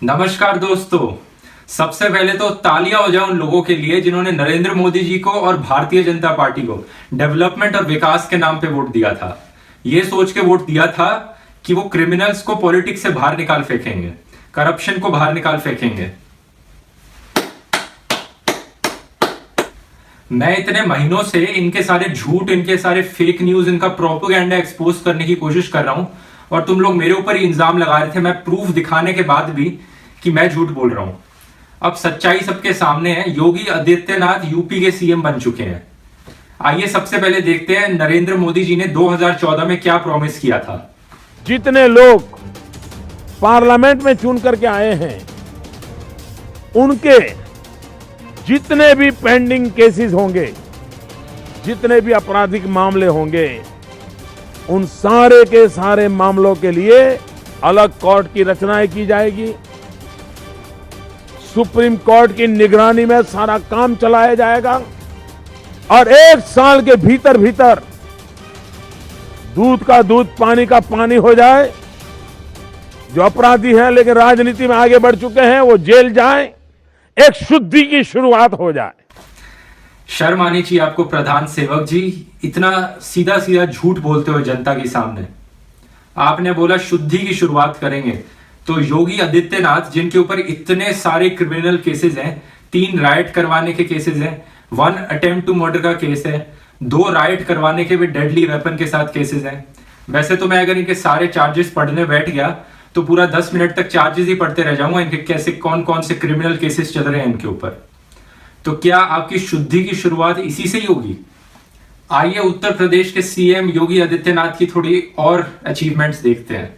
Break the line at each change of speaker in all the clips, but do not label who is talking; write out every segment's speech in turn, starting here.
नमस्कार दोस्तों। सबसे पहले तो तालियां हो जाए उन लोगों के लिए जिन्होंने नरेंद्र मोदी जी को और भारतीय जनता पार्टी को डेवलपमेंट और विकास के नाम पे वोट दिया था। ये सोच के वोट दिया था कि वो क्रिमिनल्स को पॉलिटिक्स से बाहर निकाल फेंकेंगे, करप्शन को बाहर निकाल फेंकेंगे। मैं इतने महीनों से इनके सारे झूठ, इनके सारे फेक न्यूज, इनका प्रोपेगेंडा एक्सपोज करने की कोशिश कर रहा हूं और तुम लोग मेरे ऊपर ही इल्जाम लगा रहे थे, मैं प्रूफ दिखाने के बाद भी, कि मैं झूठ बोल रहा हूं। अब सच्चाई सबके सामने है। योगी आदित्यनाथ यूपी के सीएम बन चुके हैं। आइए सबसे पहले देखते हैं नरेंद्र मोदी जी ने 2014 में क्या प्रॉमिस किया था।
जितने लोग पार्लियामेंट में चुन करके आए हैं, उनके जितने भी पेंडिंग केसेस होंगे, जितने भी आपराधिक मामले होंगे, उन सारे के सारे मामलों के लिए अलग कोर्ट की रचनाएं की जाएगी। सुप्रीम कोर्ट की निगरानी में सारा काम चलाया जाएगा और 1 साल के भीतर भीतर दूध का दूध, पानी का पानी हो जाए। जो अपराधी हैं लेकिन राजनीति में आगे बढ़ चुके हैं, वो जेल जाएं, एक शुद्धि की शुरुआत हो जाए।
शर्म आनी चाहिए आपको प्रधान सेवक जी, इतना सीधा सीधा झूठ बोलते हो जनता के सामने। आपने बोला शुद्धि की शुरुआत करेंगे, तो योगी आदित्यनाथ जिनके ऊपर इतने सारे क्रिमिनल केसेस हैं, 3 राइट करवाने के केसेस हैं, 1 अटेम्प्ट टू मर्डर का केस है, 2 राइट करवाने के भी डेडली वेपन के साथ केसेस हैं। वैसे तो मैं अगर इनके सारे चार्जेस पढ़ने बैठ गया तो पूरा 10 मिनट तक चार्जेस ही पढ़ते रह जाऊंगा, इनके कैसे कौन कौन से क्रिमिनल केसेस चल रहे हैं इनके ऊपर। तो क्या आपकी शुद्धि की शुरुआत इसी से ही होगी? आइए उत्तर प्रदेश के सीएम योगी आदित्यनाथ की थोड़ी और अचीवमेंट्स देखते हैं।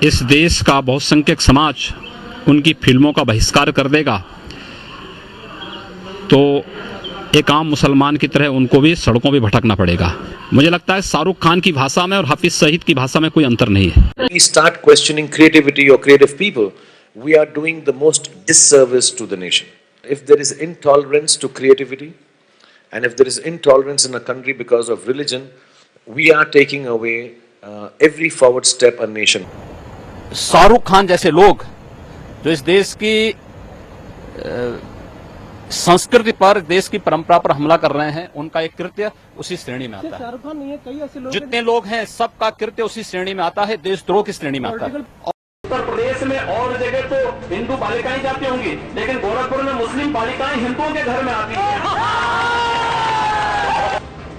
इस देश का बहुसंख्यक समाज उनकी फिल्मों का बहिष्कार कर देगा तो एक आम मुसलमान की तरह उनको भी सड़कों पे भटकना पड़ेगा। मुझे लगता है शाहरुख खान की भाषा में और हाफिज सईद की भाषा में कोई अंतर नहीं है।
We start questioning creativity or creative people, we are doing the most disservice to the nation. If there is intolerance to creativity and if there is intolerance in a country because of religion, we are taking away every forward step a nation.
Shahrukh Khan जैसे लोग जो इस देश की संस्कृति पर, देश की परंपरा पर हमला कर रहे हैं, उनका एक कृत्य उसी श्रेणी में आता है। शाहरुख खान नहीं है, कई ऐसे लोग जितने लोग हैं सबका कृत्य उसी श्रेणी में आता है, देशद्रोह की श्रेणी में आता है।
उत्तर प्रदेश में और जगह तो हिंदू बालिकाएं जाती होंगी, लेकिन गोरखपुर में मुस्लिम बालिकाएं हिंदुओं के घर में आती हैं।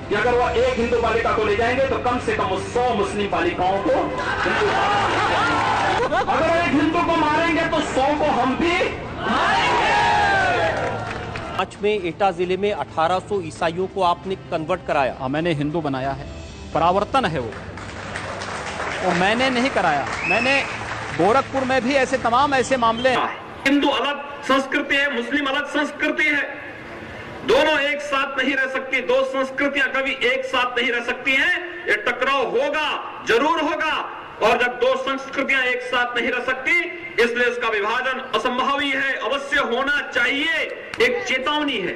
कि अगर वो एक हिंदू बालिका को ले जाएंगे तो कम से कम 100 मुस्लिम बालिकाओं को अगर एक हिंदू को मारेंगे तो 100 को हम भी मारेंगे।
आज में एटा जिले में 1800 ईसाइयों को आपने कन्वर्ट कराया।
मैंने हिंदू बनाया है, परावर्तन है वो मैंने नहीं कराया। मैंने गोरखपुर में भी ऐसे तमाम ऐसे मामले हैं।
हिंदू अलग संस्कृति है, मुस्लिम अलग संस्कृति है, दोनों एक साथ नहीं रह सकती। 2 संस्कृतियां कभी एक साथ नहीं रह सकती हैं। ये टकराव होगा, जरूर होगा, और जब 2 संस्कृतियां एक साथ नहीं रह सकती, इसलिए इसका विभाजन असंभव ही है, अवश्य होना चाहिए, एक चेतावनी है।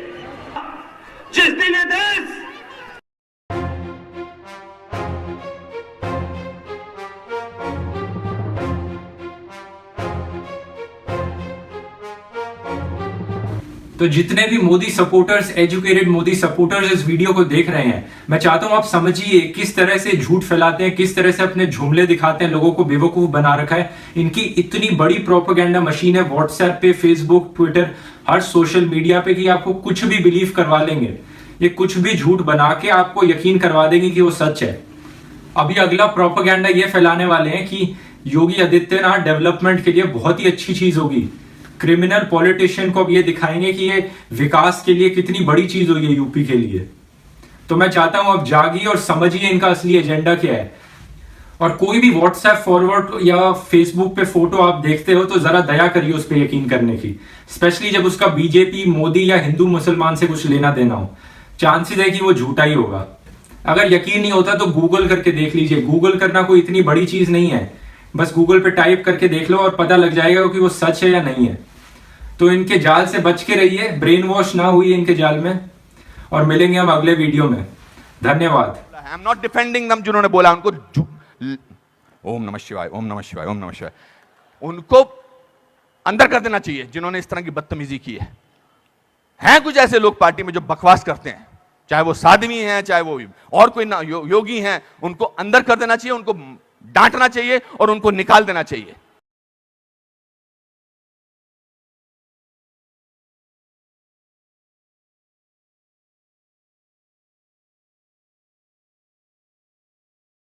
जिस दिन ये देश
तो जितने भी Modi supporters, educated Modi supporters इस वीडियो को देख रहे हैं, मैं चाहता हूं आप समझिए किस तरह से झूठ फैलाते हैं, किस तरह से अपने जुमले दिखाते हैं, लोगों को बेवकूफ बना रखा है। इनकी इतनी बड़ी प्रोपेगेंडा मशीन है व्हाट्सएप पे, फेसबुक, ट्विटर, हर सोशल मीडिया पे, कि आपको कुछ भी बिलीव करवा लेंगे। ये कुछ भी झूठ बना के आपको यकीन करवा देंगे कि वो सच है। अभी अगला प्रोपेगेंडा ये फैलाने वाले हैं कि योगी आदित्यनाथ डेवलपमेंट के लिए बहुत ही अच्छी चीज होगी। क्रिमिनल पॉलिटिशियन को अब ये दिखाएंगे कि ये विकास के लिए कितनी बड़ी चीज हुई है यूपी के लिए। तो मैं चाहता हूं अब जागिए और समझिए इनका असली एजेंडा क्या है। और कोई भी व्हाट्सएप फॉरवर्ड या फेसबुक पे फोटो आप देखते हो तो जरा दया करिए उस पर यकीन करने की, स्पेशली जब उसका बीजेपी, मोदी या हिंदू मुसलमान से कुछ लेना देना हो। चांसेस है कि वो झूठा ही होगा। अगर यकीन नहीं होता तो गूगल करके देख लीजिए। गूगल करना कोई इतनी बड़ी चीज नहीं है, बस गूगल पे टाइप करके देख लो और पता लग जाएगा कि वो सच है या नहीं है। तो इनके जाल से बच के रहिए, ब्रेन वॉश ना हुई इनके जाल में, और मिलेंगे हम अगले वीडियो में। धन्यवाद।
आई एम नॉट डिफेंडिंग दम, जिन्होंने बोला उनको, ओम नमः शिवाय, ओम नमः शिवाय, ओम नमः शिवाय, उनको अंदर कर देना चाहिए जिन्होंने इस तरह की बदतमीजी की है। हैं कुछ ऐसे लोग पार्टी में जो बकवास करते हैं, चाहे वो साध्वी हैं, चाहे वो और कोई ना योगी हैं, उनको अंदर कर देना चाहिए, उनको डांटना चाहिए और उनको निकाल देना चाहिए।